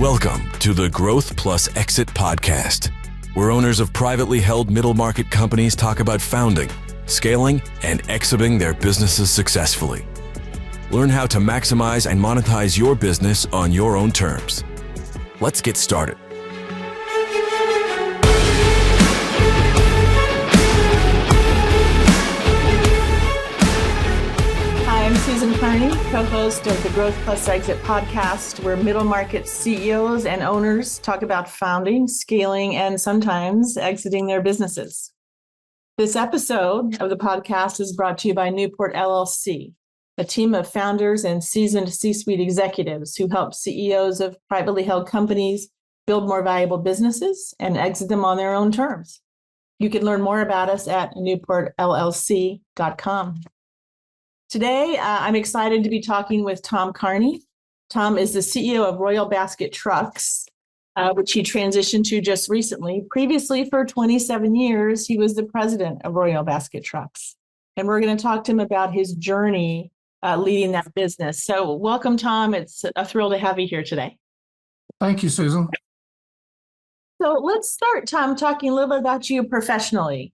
Welcome to the Growth Plus Exit podcast, where owners of privately held middle market companies talk about founding, scaling, and exiting their businesses successfully. Learn how to maximize and monetize your business on your own terms. Let's get started. I'm Tom Carney, co-host of the Growth Plus Exit podcast, where middle market CEOs and owners talk about founding, scaling, and sometimes exiting their businesses. This episode of the podcast is brought to you by Newport LLC, a team of founders and seasoned C-suite executives who help CEOs of privately held companies build more valuable businesses and exit them on their own terms. You can learn more about us at newportllc.com. Today, I'm excited to be talking with Tom Carney. Tom is the CEO of Royal Basket Trucks, which he transitioned to just recently. Previously, for 27 years, he was the president of Royal Basket Trucks. And we're going to talk to him about his journey leading that business. So welcome, Tom. It's a thrill to have you here today. Thank you, Susan. So let's start, Tom, talking a little bit about you professionally.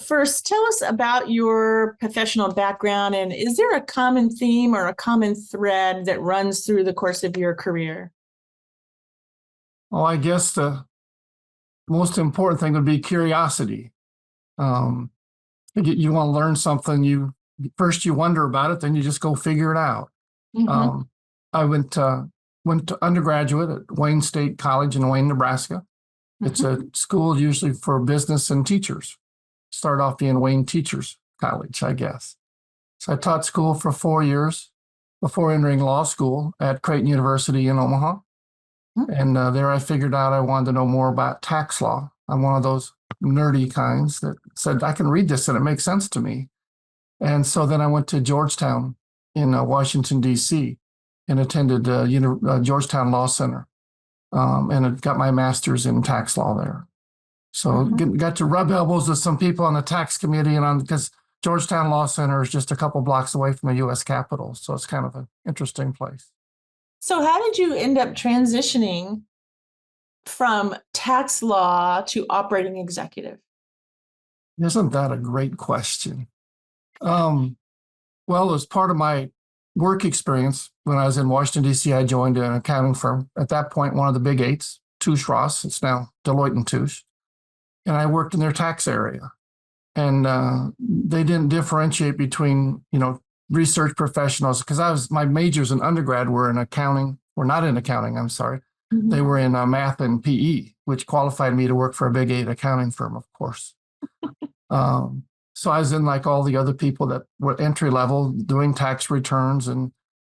First, tell us about your professional background, and is there a common theme or a common thread that runs through the course of your career? Well, I guess the most important thing would be curiosity. You want to learn something, first you wonder about it, then you just go figure it out. Mm-hmm. I went to undergraduate at Wayne State College in Wayne, Nebraska. Mm-hmm. It's a school usually for business and teachers. Started off being Wayne Teachers College, I guess. So I taught school for 4 years before entering law school at Creighton University in Omaha. Mm-hmm. And there I figured out I wanted to know more about tax law. I'm one of those nerdy kinds that said, I can read this and it makes sense to me. And so then I went to Georgetown in Washington, D.C. and attended Georgetown Law Center and I got my master's in tax law there. So got to rub elbows with some people on the tax committee because Georgetown Law Center is just a couple blocks away from the U.S. Capitol. So it's kind of an interesting place. So how did you end up transitioning from tax law to operating executive? Isn't that a great question? Well, as part of my work experience, when I was in Washington, D.C., I joined an accounting firm. At that point, one of the big eights, Touche. It's now Deloitte Touche. And I worked in their tax area. And they didn't differentiate between, research professionals, because my majors in undergrad were in accounting, or not in accounting, I'm sorry. Mm-hmm. They were in math and PE, which qualified me to work for a big eight accounting firm, of course. So I was in like all the other people that were entry level, doing tax returns and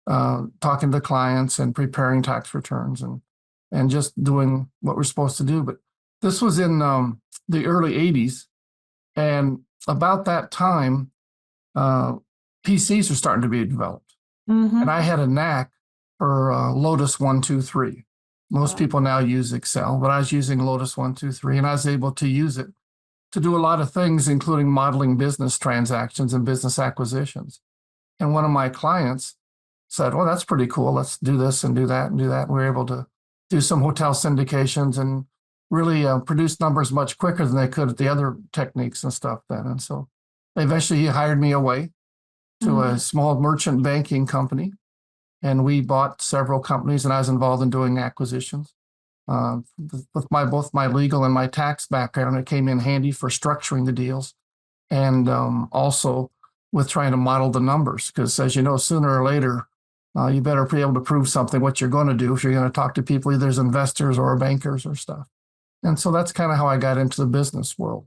talking to clients and preparing tax returns and just doing what we're supposed to do. But this was in the early 80s. And about that time, PCs were starting to be developed. Mm-hmm. And I had a knack for Lotus 1-2-3. Most people now use Excel, but I was using Lotus 1-2-3, and I was able to use it to do a lot of things, including modeling business transactions and business acquisitions. And one of my clients said, well, that's pretty cool. Let's do this and do that and do that. And we were able to do some hotel syndications and really produce numbers much quicker than they could at the other techniques and stuff then. And so eventually he hired me away to a small merchant banking company. And we bought several companies, and I was involved in doing acquisitions. With both my legal and my tax background, it came in handy for structuring the deals and also with trying to model the numbers. Because as you know, sooner or later, you better be able to prove something, what you're going to do if you're going to talk to people, either as investors or bankers or stuff. And so that's kind of how I got into the business world.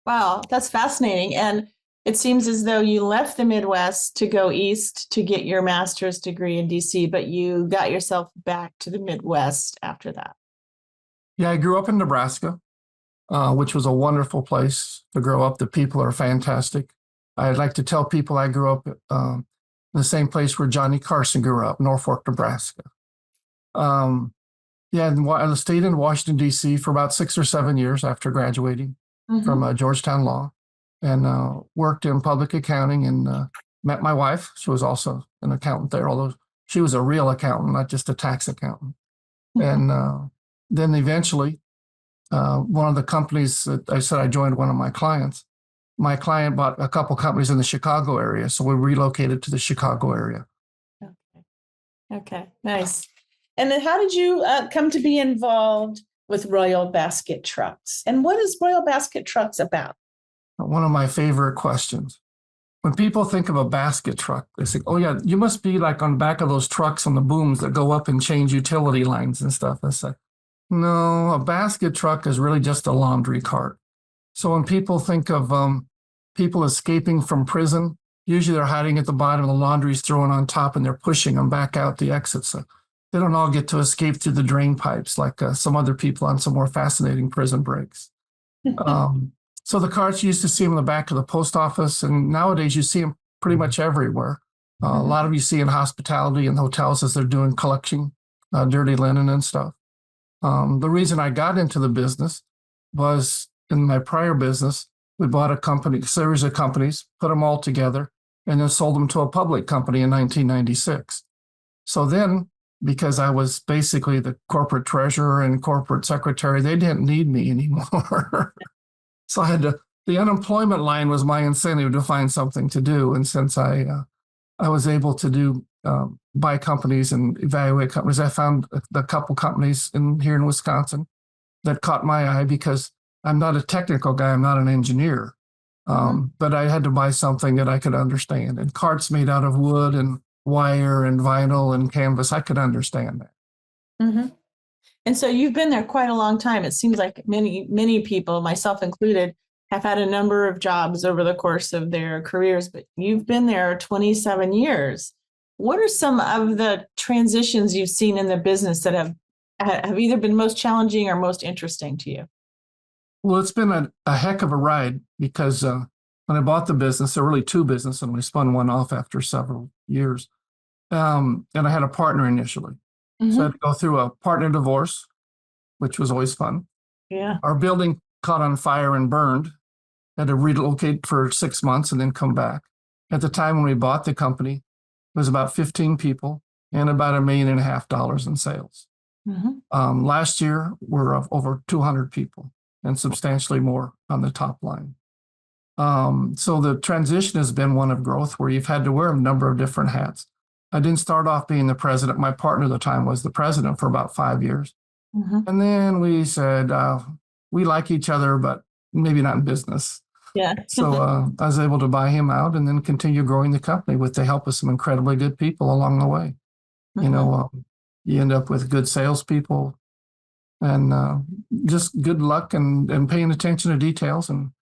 Wow, that's fascinating. And it seems as though you left the Midwest to go east to get your master's degree in DC, but you got yourself back to the Midwest after that. Yeah, I grew up in Nebraska, which was a wonderful place to grow up. The people are fantastic. I'd like to tell people I grew up in the same place where Johnny Carson grew up, Norfolk, Nebraska. And I stayed in Washington, D.C. for about 6 or 7 years after graduating from Georgetown Law, and worked in public accounting and met my wife. She was also an accountant there, although she was a real accountant, not just a tax accountant. And then eventually, one of the companies that I said I joined one of my clients, my client bought a couple companies in the Chicago area. So we relocated to the Chicago area. Okay. Okay. Nice. And then how did you come to be involved with Royal Basket Trucks? And what is Royal Basket Trucks about? One of my favorite questions. When people think of a basket truck, they say, oh, yeah, you must be like on the back of those trucks on the booms that go up and change utility lines and stuff. I say, no, a basket truck is really just a laundry cart. So when people think of people escaping from prison, usually they're hiding at the bottom, the laundry's thrown on top, and they're pushing them back out the exit. So they don't all get to escape through the drain pipes like some other people on some more fascinating prison breaks. So the carts, you used to see them in the back of the post office, and nowadays you see them pretty much everywhere. A lot of you see in hospitality and hotels as they're doing collection, dirty linen and stuff. The reason I got into the business was in my prior business, we bought a series of companies, put them all together, and then sold them to a public company in 1996. So then, because I was basically the corporate treasurer and corporate secretary, they didn't need me anymore. So the unemployment line was my incentive to find something to do. And since I was able to buy companies and evaluate companies, I found a couple companies here in Wisconsin that caught my eye because I'm not a technical guy. I'm not an engineer. But I had to buy something that I could understand. And carts made out of wood and wire and vinyl and canvas, I could understand that. Mm-hmm. And so you've been there quite a long time. It seems like many people, myself included, have had a number of jobs over the course of their careers, but you've been there 27 years. What are some of the transitions you've seen in the business that have either been most challenging or most interesting to you? Well, it's been a heck of a ride because when I bought the business, there were really two businesses, and we spun one off after several years. And I had a partner initially. So I had to go through a partner divorce, which was always fun. Yeah. Our building caught on fire and burned. Had to relocate for 6 months and then come back. At the time when we bought the company, it was about 15 people and about $1.5 million in sales. Last year, we're over 200 people and substantially more on the top line. So the transition has been one of growth where you've had to wear a number of different hats. I didn't start off being the president. My partner at the time was the president for about 5 years. And then we said, we like each other, but maybe not in business. Yeah. So I was able to buy him out and then continue growing the company with the help of some incredibly good people along the way. You know, you end up with good salespeople and just good luck and paying attention to details and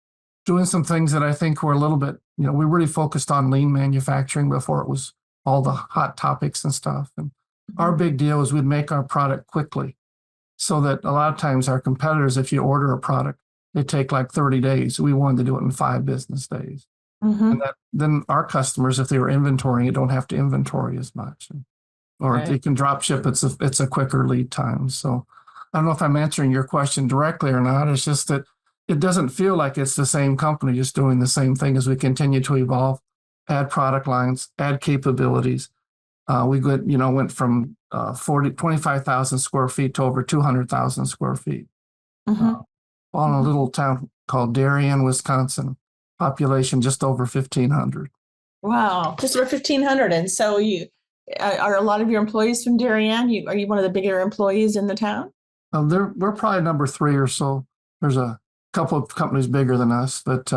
doing some things that I think were a little bit, we really focused on lean manufacturing before it was all the hot topics and stuff. And our big deal is we'd make our product quickly so that a lot of times our competitors, if you order a product, they take like 30 days. We wanted to do it in 5 business days. And then our customers, if they were inventorying it, don't have to inventory as much. Or they can drop ship. It's a quicker lead time. So I don't know if I'm answering your question directly or not. It's just that it doesn't feel like it's the same company just doing the same thing as we continue to evolve, add product lines, add capabilities. We went from 25,000 square feet to over 200,000 square feet. On a little town called Darien, Wisconsin, population just over 1,500. Wow, just over 1,500. And so are a lot of your employees from Darien? Are you one of the bigger employees in the town? We're probably number 3 or so. There's a couple of companies bigger than us, but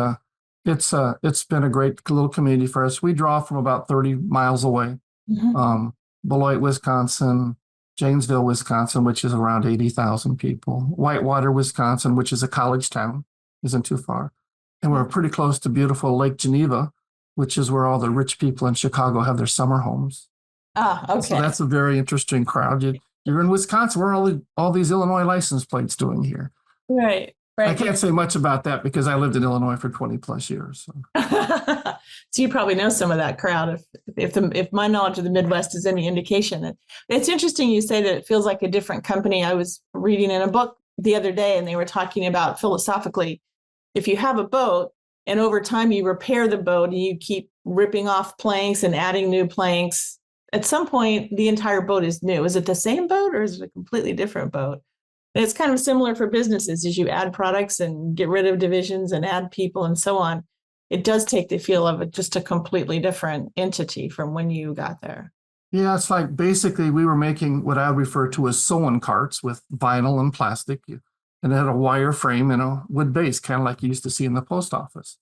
it's been a great little community for us. We draw from about 30 miles away. Deloitte, Wisconsin, Janesville, Wisconsin, which is around 80,000 people. Whitewater, Wisconsin, which is a college town, isn't too far. And we're pretty close to beautiful Lake Geneva, which is where all the rich people in Chicago have their summer homes. Okay. So that's a very interesting crowd. You're in Wisconsin. What are all these Illinois license plates doing here? Right. I can't say much about that because I lived in Illinois for 20 plus years. So, so you probably know some of that crowd if my knowledge of the Midwest is any indication. It's interesting you say that it feels like a different company. I was reading in a book the other day and they were talking about philosophically, if you have a boat and over time you repair the boat and you keep ripping off planks and adding new planks, at some point the entire boat is new. Is it the same boat or is it a completely different boat? And it's kind of similar for businesses as you add products and get rid of divisions and add people and so on. It does take the feel of just a completely different entity from when you got there. Yeah, it's like basically we were making what I refer to as sewing carts with vinyl and plastic, and it had a wire frame and a wood base, kind of like you used to see in the post office.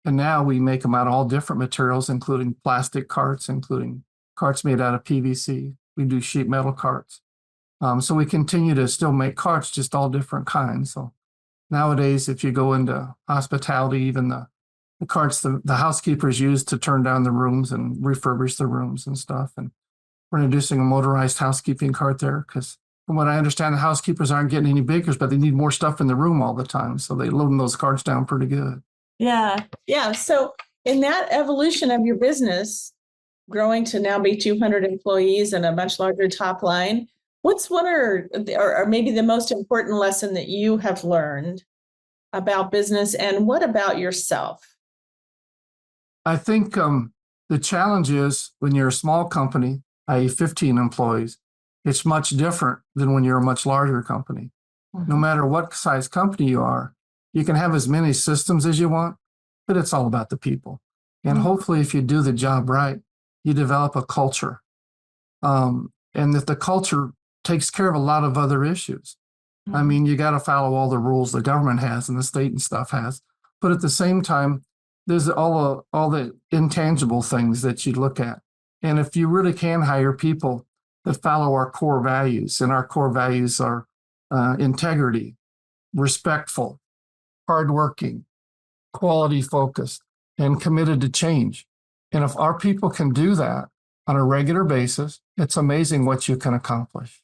And now we make them out of all different materials, including plastic carts, including carts made out of PVC. We do sheet metal carts. So we continue to still make carts, just all different kinds. So nowadays, if you go into hospitality, even the carts the housekeepers use to turn down the rooms and refurbish the rooms and stuff. And we're introducing a motorized housekeeping cart there because from what I understand, the housekeepers aren't getting any bigger, but they need more stuff in the room all the time. So they load those carts down pretty good. Yeah. Yeah. So in that evolution of your business, growing to now be 200 employees and a much larger top line, what's one or maybe the most important lesson that you have learned about business, and what about yourself? I think the challenge is when you're a small company, i.e. 15 employees, it's much different than when you're a much larger company. Mm-hmm. No matter what size company you are, you can have as many systems as you want, but it's all about the people. And hopefully if you do the job right, you develop a culture. And that the culture takes care of a lot of other issues. Mm-hmm. I mean, you got to follow all the rules the government has and the state and stuff has. But at the same time, there's all the intangible things that you look at. And if you really can hire people that follow our core values, and our core values are integrity, respectful, hardworking, quality focused, and committed to change. And if our people can do that on a regular basis, it's amazing what you can accomplish.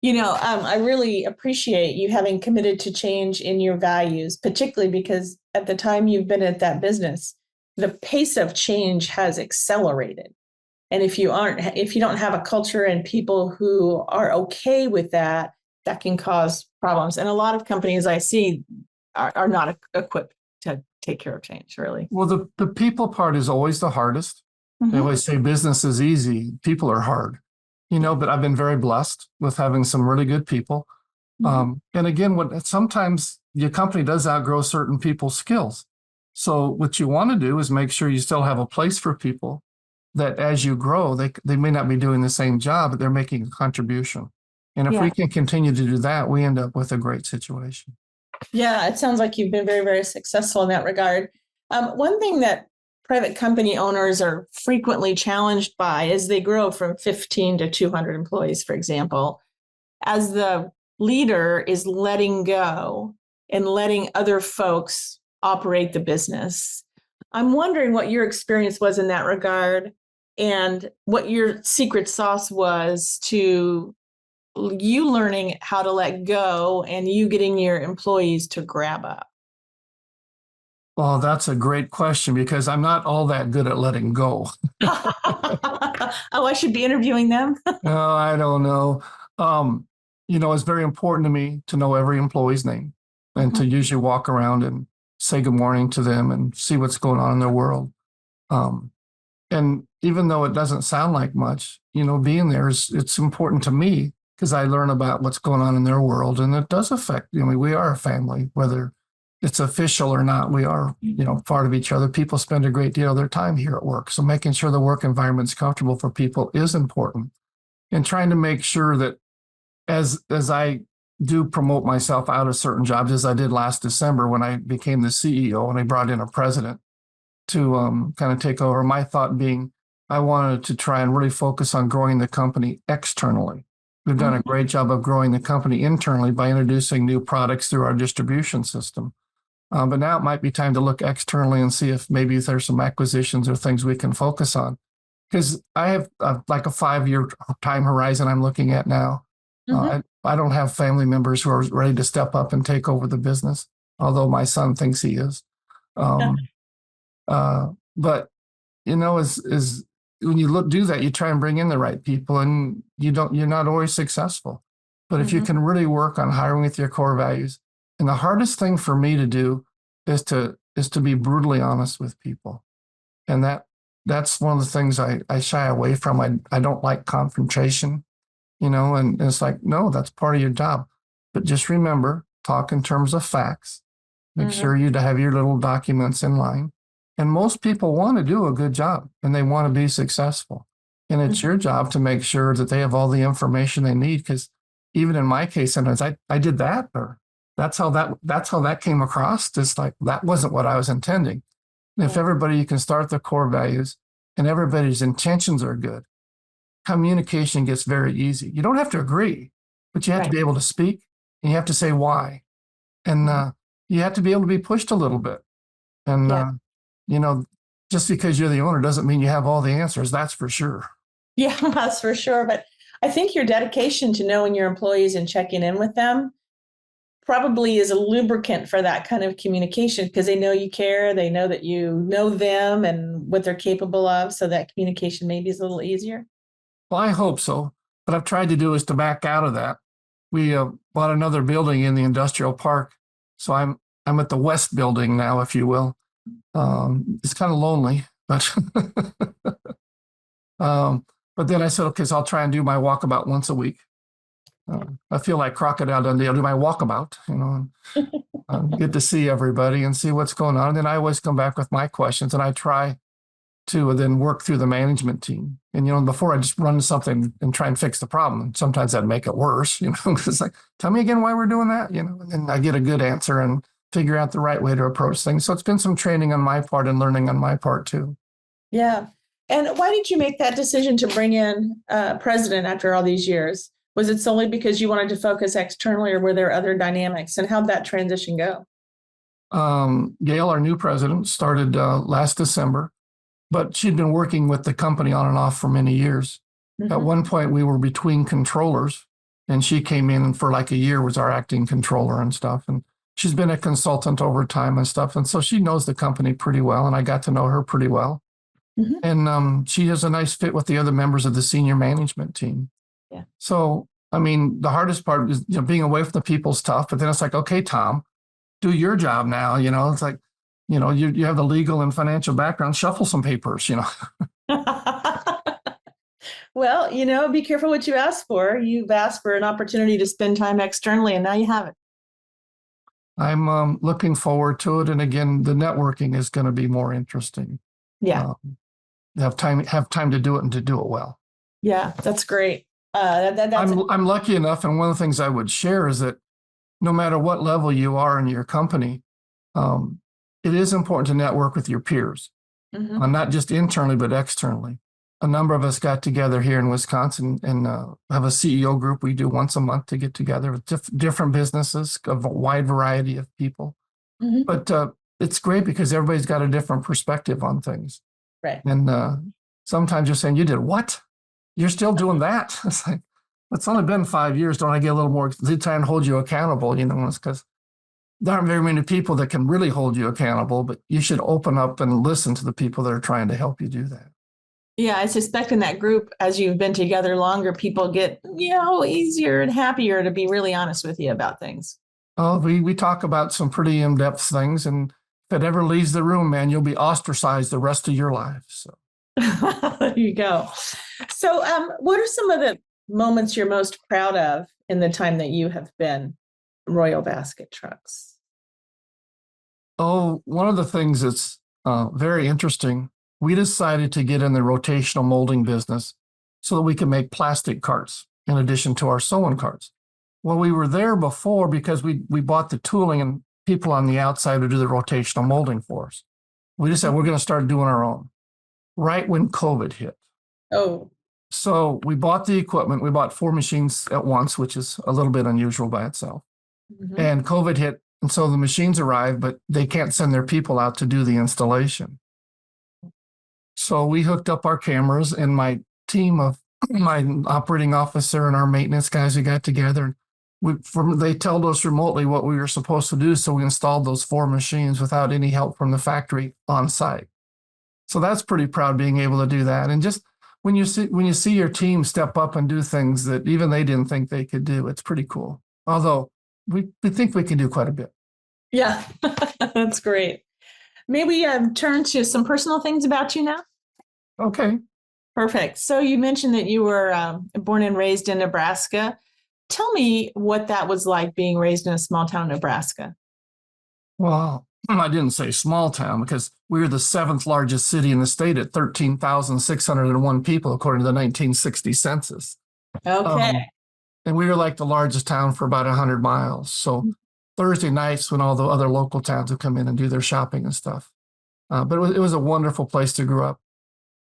I really appreciate you having committed to change in your values, particularly because at the time you've been at that business, the pace of change has accelerated. And if you don't have a culture and people who are okay with that, that can cause problems. And a lot of companies I see are not equipped to take care of change, really. Well, the people part is always the hardest. Mm-hmm. They always say business is easy, people are hard. But I've been very blessed with having some really good people. Mm-hmm. And again, sometimes your company does outgrow certain people's skills. So what you want to do is make sure you still have a place for people that as you grow, they may not be doing the same job, but they're making a contribution. And if we can continue to do that, we end up with a great situation. Yeah, it sounds like you've been very, very successful in that regard. One thing that private company owners are frequently challenged by as they grow from 15 to 200 employees, for example, as the leader is letting go and letting other folks operate the business. I'm wondering what your experience was in that regard and what your secret sauce was to you learning how to let go and you getting your employees to grab up. Well, that's a great question because I'm not all that good at letting go. Oh, I should be interviewing them? No, I don't know. It's very important to me to know every employee's name and to usually walk around and say good morning to them and see what's going on in their world. And even though it doesn't sound like much, being there it's important to me because I learn about what's going on in their world, and it does affect. We are a family, whether it's official or not. We are, part of each other. People spend a great deal of their time here at work. So making sure the work environment's comfortable for people is important. And trying to make sure that as I do promote myself out of certain jobs, as I did last December when I became the CEO and I brought in a president to kind of take over, my thought being I wanted to try and really focus on growing the company externally. We've done a great job of growing the company internally by introducing new products through our distribution system. But now it might be time to look externally and see if maybe there's some acquisitions or things we can focus on. Because I have like a 5-year time horizon I'm looking at now. I don't have family members who are ready to step up and take over the business, although my son thinks he is. But is when you do that, you try and bring in the right people, and you're not always successful. But if you can really work on hiring with your core values, and the hardest thing for me to do is to be brutally honest with people, and that that's one of the things I shy away from. I don't like confrontation, and it's like, no, that's part of your job. But just remember, talk in terms of facts. Make sure you have your little documents in line. And most people want to do a good job and they want to be successful. And it's your job to make sure that they have all the information they need. Because even in my case, sometimes I did that, or that's how that came across. It's like, that wasn't what I was intending. And if everybody, you can start the core values and everybody's intentions are good, communication gets very easy. You don't have to agree, but you have to be able to speak and you have to say why. And you have to be able to be pushed a little bit. And, just because you're the owner doesn't mean you have all the answers. That's for sure. Yeah, that's for sure. But I think your dedication to knowing your employees and checking in with them probably is a lubricant for that kind of communication, because they know you care. They know that you know them and what they're capable of. So that communication maybe is a little easier. Well, I hope so. What I've tried to do is to back out of that. We bought another building in the industrial park. So I'm at the west building now, if you will. It's kind of lonely, but but then I said, okay, so I'll try and do my walkabout once a week. I feel like Crocodile Dundee. I'll do my walkabout, and get to see everybody and see what's going on. And then I always come back with my questions, and I try to then work through the management team. And before I just run something and try and fix the problem. Sometimes that'd make it worse. It's like, tell me again why we're doing that. And then I get a good answer and figure out the right way to approach things. So it's been some training on my part and learning on my part too. Yeah. And why did you make that decision to bring in a president after all these years? Was it solely because you wanted to focus externally, or were there other dynamics? And how'd that transition go? Gail, our new president, started last December, but she'd been working with the company on and off for many years. At one point, we were between controllers, and she came in and for like a year was our acting controller and stuff. And she's been a consultant over time and stuff. And so she knows the company pretty well, and I got to know her pretty well. And she has a nice fit with the other members of the senior management team. Yeah. So, the hardest part is, being away from the people's tough, but then it's like, okay, Tom, do your job now. It's like, you have the legal and financial background, shuffle some papers, Well, be careful what you ask for. You've asked for an opportunity to spend time externally, and now you have it. I'm looking forward to it. And again, the networking is going to be more interesting. Yeah. Have time to do it and to do it well. Yeah, that's great. I'm lucky enough, and one of the things I would share is that no matter what level you are in your company, it is important to network with your peers, not just internally, but externally. A number of us got together here in Wisconsin and have a CEO group we do once a month to get together with different businesses of a wide variety of people. But it's great because everybody's got a different perspective on things. Right. And sometimes you're saying, you did what? You're still doing that? It's like, it's only been 5 years. Don't I get a little more? They try and hold you accountable, it's because there aren't very many people that can really hold you accountable, but you should open up and listen to the people that are trying to help you do that. Yeah, I suspect in that group, as you've been together longer, people get, easier and happier to be really honest with you about things. Oh, we talk about some pretty in-depth things, and if it ever leaves the room, man, you'll be ostracized the rest of your life. So there you go. So what are some of the moments you're most proud of in the time that you have been Royal Basket Trucks? Oh, one of the things that's very interesting, we decided to get in the rotational molding business so that we could make plastic carts in addition to our sewing carts. Well, we were there before because we bought the tooling and people on the outside to do the rotational molding for us. We just said, we're going to start doing our own. Right when COVID hit. Oh. So we bought the equipment. We bought 4 machines at once, which is a little bit unusual by itself. And COVID hit. And so the machines arrived, but they can't send their people out to do the installation. So we hooked up our cameras, and my team of my operating officer and our maintenance guys, we got together. They told us remotely what we were supposed to do. So we installed those 4 machines without any help from the factory on site. So that's pretty proud being able to do that. And just when you see your team step up and do things that even they didn't think they could do, it's pretty cool. Although we think we can do quite a bit. Yeah, that's great. Maybe turn to some personal things about you now. Okay. Perfect. So you mentioned that you were born and raised in Nebraska. Tell me what that was like being raised in a small town, Nebraska. Well, I didn't say small town because we were the seventh largest city in the state at 13,601 people, according to the 1960 census. Okay. And we were like the largest town for about 100 miles. So Thursday nights when all the other local towns would come in and do their shopping and stuff. But it was a wonderful place to grow up.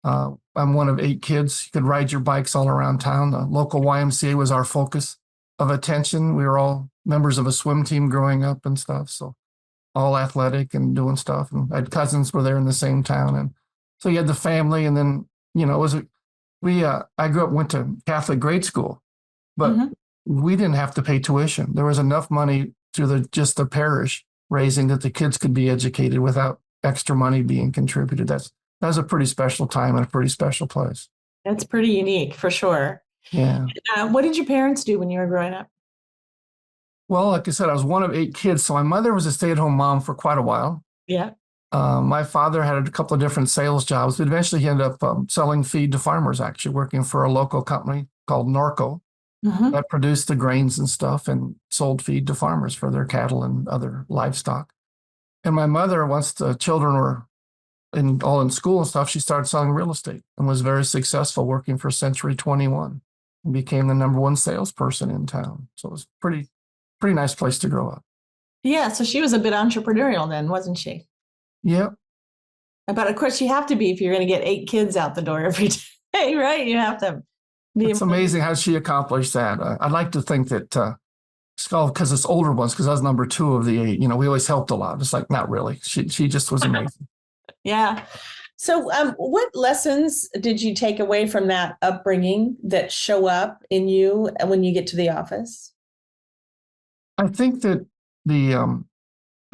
I'm one of 8 kids. You could ride your bikes all around town. The local YMCA was our focus of attention. We were all members of a swim team growing up and stuff. So all athletic and doing stuff. And I had cousins were there in the same town. And so you had the family. And then, I grew up, went to Catholic grade school, but we didn't have to pay tuition. There was enough money through just the parish raising that the kids could be educated without extra money being contributed. That was a pretty special time and a pretty special place. That's pretty unique for sure. Yeah. What did your parents do when you were growing up? Well, like I said, I was one of 8 kids. So my mother was a stay-at-home mom for quite a while. Yeah. My father had a couple of different sales jobs, but eventually he ended up selling feed to farmers, actually working for a local company called Norco that produced the grains and stuff and sold feed to farmers for their cattle and other livestock. And my mother, once the children were all in school and stuff, she started selling real estate and was very successful working for Century 21 and became the #1 salesperson in town. So it was pretty nice place to grow up. Yeah. So she was a bit entrepreneurial then, wasn't she? Yep. But of course, you have to be if you're going to get 8 kids out the door every day, right? You have to be. It's amazing how she accomplished that. I'd like to think that because it's older ones, because I was #2 of the 8, we always helped a lot. It's like, not really. She just was amazing. Yeah. So what lessons did you take away from that upbringing that show up in you when you get to the office? I think that the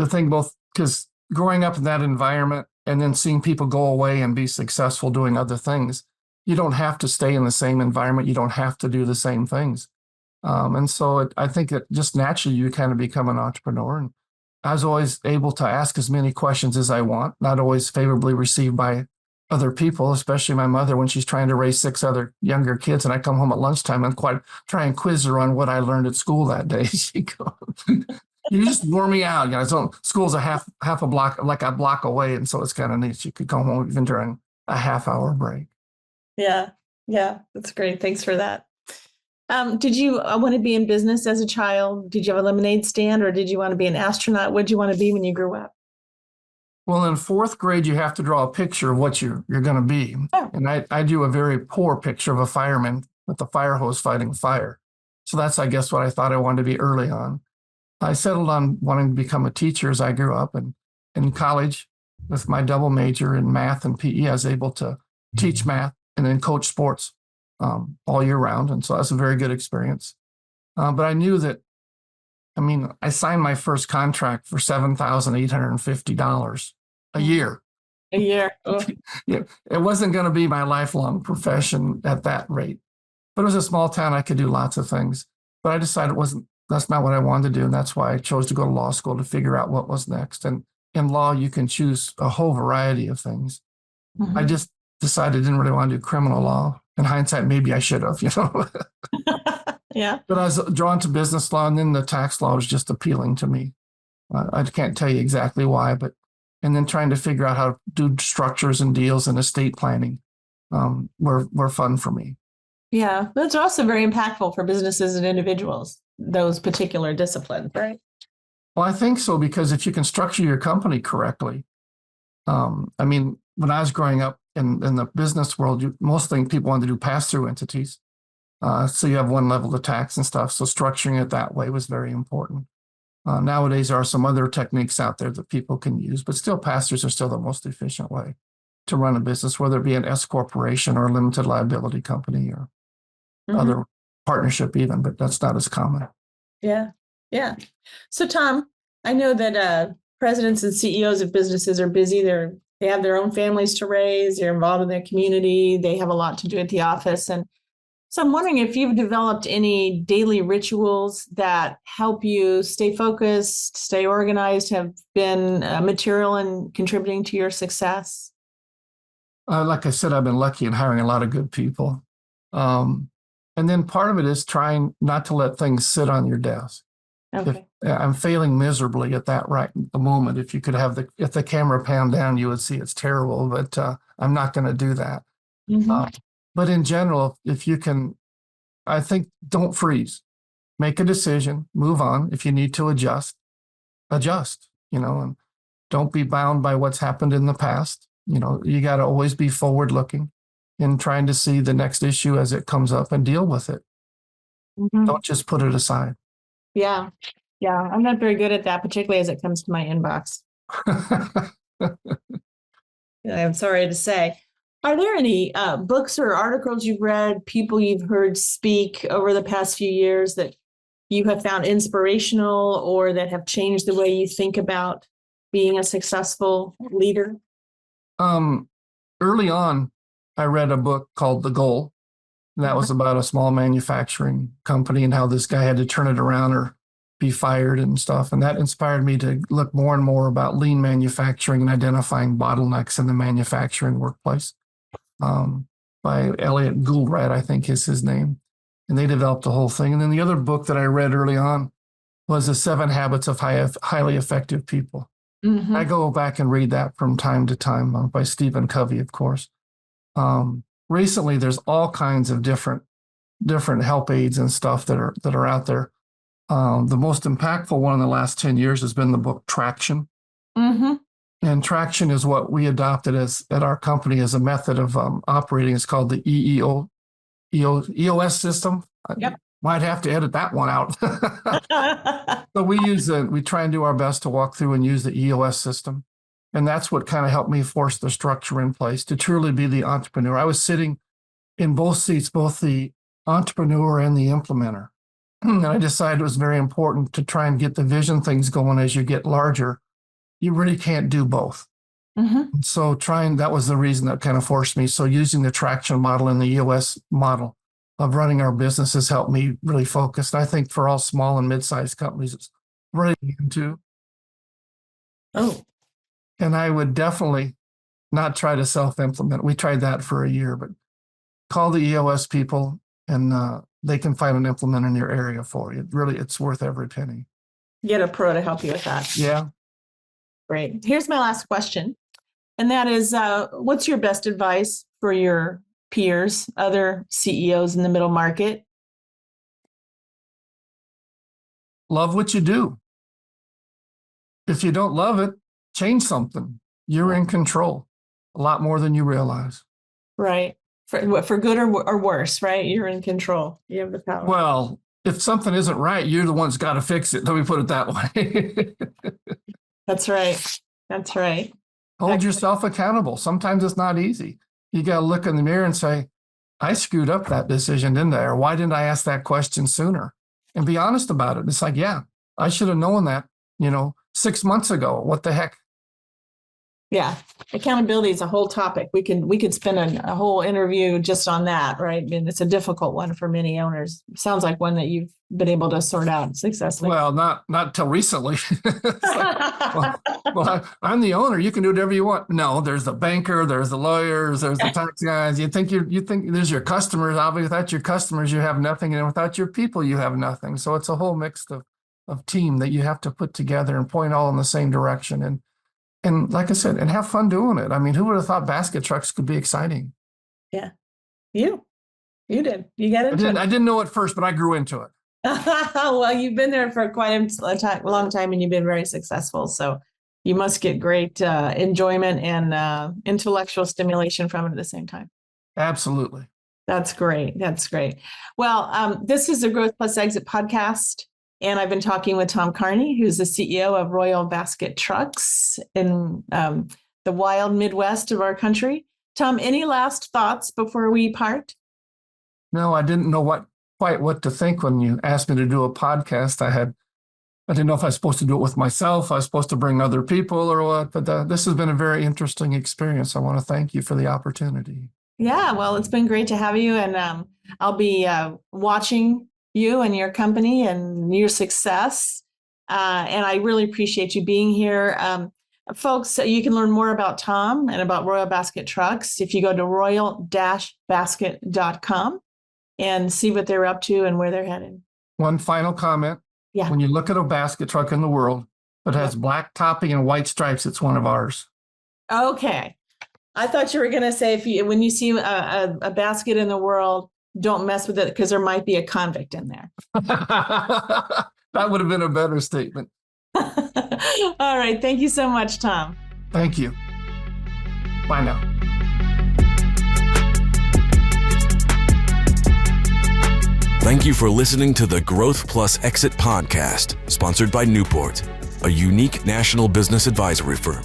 thing both, because growing up in that environment and then seeing people go away and be successful doing other things, you don't have to stay in the same environment. You don't have to do the same things. And so I think that just naturally you kind of become an entrepreneur. And I was always able to ask as many questions as I want, not always favorably received by other people, especially my mother when she's trying to raise 6 other younger kids. And I come home at lunchtime and try and quiz her on what I learned at school that day. She goes, you just wore me out. So school's a half a block, like a block away. And so it's kind of neat. You could come home even during a half-hour break. Yeah. Yeah. That's great. Thanks for that. Did you want to be in business as a child? Did you have a lemonade stand or did you want to be an astronaut? What did you want to be when you grew up? Well, in 4th grade, you have to draw a picture of what you're going to be. Oh. And I do a very poor picture of a fireman with the fire hose fighting fire. So that's, I guess, what I thought I wanted to be early on. I settled on wanting to become a teacher as I grew up. And in college, with my double major in math and PE, I was able to teach math and then coach sports all year round. And so that's a very good experience. But I knew that, I signed my first contract for $7,850 a year. A year. Oh. Yeah, it wasn't going to be my lifelong profession at that rate. But it was a small town. I could do lots of things. But I decided that's not what I wanted to do. And that's why I chose to go to law school to figure out what was next. And in law, you can choose a whole variety of things. I just decided I didn't really want to do criminal law. In hindsight, maybe I should have, Yeah. But I was drawn to business law, and then the tax law was just appealing to me. I can't tell you exactly why, and then trying to figure out how to do structures and deals and estate planning were fun for me. Yeah. Those are also very impactful for businesses and individuals, those particular disciplines, right? Well, I think so, because if you can structure your company correctly, when I was growing up in the business world, most things people wanted to do pass-through entities. So you have one level of tax and stuff. So structuring it that way was very important. Nowadays, there are some other techniques out there that people can use, but still pass-throughs are still the most efficient way to run a business, whether it be an S corporation or a limited liability company or other partnership even, but that's not as common. Yeah. Yeah. So Tom, I know that presidents and CEOs of businesses are busy. They have their own families to raise. They're involved in their community. They have a lot to do at the office. And so I'm wondering if you've developed any daily rituals that help you stay focused, stay organized, have been material in contributing to your success. Like I said, I've been lucky in hiring a lot of good people. Um, and then part of it is trying not to let things sit on your desk. If Okay. I'm failing miserably at that right at the moment, if you could have if the camera panned down, you would see it's terrible, but I'm not going to do that. Mhm. But in general, if you can, I think don't freeze, make a decision, move on. If you need to adjust, and don't be bound by what's happened in the past. You got to always be forward looking and trying to see the next issue as it comes up and deal with it. Mhm. Don't just put it aside. Yeah. Yeah. I'm not very good at that, particularly as it comes to my inbox. I'm sorry to say. Are there any books or articles you've read, people you've heard speak over the past few years that you have found inspirational or that have changed the way you think about being a successful leader? um, Early on, I read a book called The Goal. That was about a small manufacturing company and how this guy had to turn it around or be fired and stuff. And that inspired me to look more and more about lean manufacturing and identifying bottlenecks in the manufacturing workplace. By Elliot Goulbright, I think is his name. And they developed the whole thing. And then the other book that I read early on was The 7 Habits of Highly Effective People. I Mm-hmm. go back and read that from time to time by Stephen Covey, of course. Recently, there's all kinds of different help aids and stuff that are out there. The most impactful one in the last 10 years has been the book Traction. Mm-hmm. And Traction is what we adopted at our company as a method of operating. It's called the EOS system. Yep. Might have to edit that one out. So we try and do our best to walk through and use the EOS system. And that's what kind of helped me force the structure in place to truly be the entrepreneur. I was sitting in both seats, both the entrepreneur and the implementer. And I decided it was very important to try and get the vision things going as you get larger. You really can't do both. Mm-hmm. So that was the reason that kind of forced me. So using the traction model and the EOS model of running our business has helped me really focus. And I think for all small and mid-sized companies, it's really into. Oh, And I would definitely not try to self-implement. We tried that for a year, but call the EOS people and they can find an implementer in your area for you. It's worth every penny. get a pro to help you with that. Yeah. Great. Here's my last question. And that is, what's your best advice for your peers, other CEOs in the middle market? Love what you do. If you don't love it, change something. You're in control a lot more than you realize. Right. For good or worse, right? You're in control. You have the power. Well, if something isn't right, you're the one's got to fix it. Let me put it that way. That's right. That's right. Hold yourself accountable. Sometimes it's not easy. You got to look in the mirror and say, I screwed up that decision, didn't I? Or why didn't I ask that question sooner? And be honest about it. It's like, yeah, I should have known that, 6 months ago. What the heck? Yeah. Accountability is a whole topic. We could spend a whole interview just on that, right? I mean, it's a difficult one for many owners. Sounds like one that you've been able to sort out successfully. Well, not till recently. I'm the owner. You can do whatever you want. No, there's the banker, there's the lawyers, there's the tax guys. You think there's your customers. Obviously, without your customers, you have nothing, and without your people, you have nothing. So it's a whole mix of team that you have to put together and point all in the same direction. And like I said, and have fun doing it. I mean, who would have thought basket trucks could be exciting? Yeah. You did. You got into it. I didn't know at first, but I grew into it. Well, you've been there for quite a long time and you've been very successful. So you must get great enjoyment and intellectual stimulation from it at the same time. Absolutely. That's great. That's great. Well, this is the Growth Plus Exit podcast. And I've been talking with Tom Carney, who's the CEO of Royal Basket Trucks in the wild Midwest of our country. Tom, any last thoughts before we part? No, I didn't know quite what to think when you asked me to do a podcast. I didn't know if I was supposed to do it with myself. I was supposed to bring other people or what, but this has been a very interesting experience. I want to thank you for the opportunity. Yeah, well, it's been great to have you. And I'll be watching you and your company and your success. And I really appreciate you being here. Folks, you can learn more about Tom and about Royal Basket Trucks if you go to royal-basket.com and see what they're up to and where they're headed. One final comment. Yeah. When you look at a basket truck in the world that has black topping and white stripes, it's one of ours. Okay. I thought you were going to say when you see a basket in the world, don't mess with it because there might be a convict in there. That would have been a better statement. All right. Thank you so much, Tom. Thank you. Bye now. Thank you for listening to the Growth Plus Exit podcast, sponsored by Newport, a unique national business advisory firm.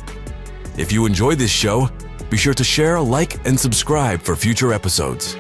If you enjoy this show, be sure to share, like, and subscribe for future episodes.